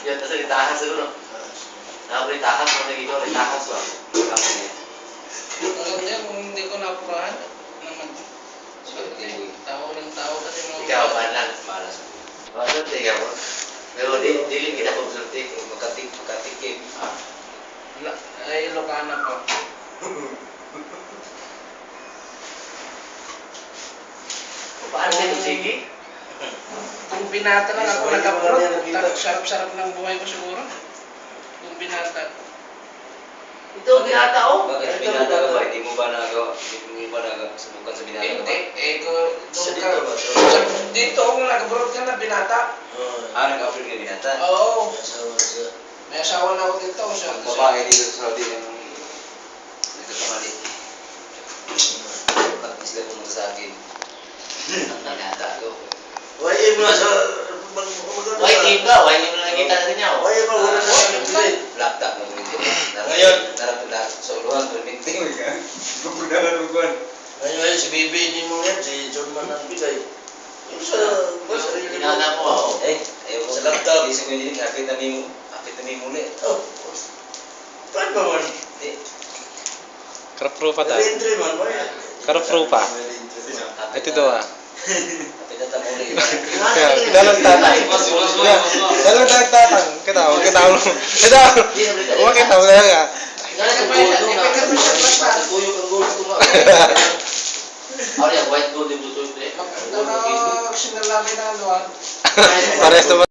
Yan na sa litahas siguro. Nakulitahas mo naging ito, litahas ba? Alam niya kung hindi ko napurahan naman. Tao ng tao kasi mga... Ikaw, banan. Malas. Malas, ikaw. Pero dili kita konsulti. Makatikim. Ay, Ilocana pa. Paano ito, sige? Kung binata lang ako nag-upload, sarap-sarap ng buhay ko siguro. Kung binata. Ito, binata oh. Bakit binata ka ba? Hindi mo ba subukan sa binata ka ba? Dito ako nag-abroad ka na binata. Nag-upload ka binata? Oo. May asawa na ako dito. Ang babae dito sa Saudi ang nagkakamali. At sila pumunta sa akin. Ang binata ko. Why mo na sa... Why team ka? Why team na nakita natin niya? Why mo na sa... Laptop na ulitin. Ngayon. Narap sa uluhan. Permitting ka. Gugunahan mo kuhan. Ngayon, si Bibi din mo yan. Si John Man ang bigay. Yung sa... Inana mo ako. Ayaw ko. Sa laptop. Isip ko yun, hapit na may muli. Oh. Paano ba man? Hindi. Karapro pa ta. Entry man. Why? Karapro pa. Ito daw ah. Hapit na muli. Kita lang tatang. Kita lang tatang. Kita mo. Kita mo. Kita mo. Kita mo talaga. Kuyo kang gold ko nga. Ano yan? White gold yung luto yung play. Sinalamin na ano. Parehas naman.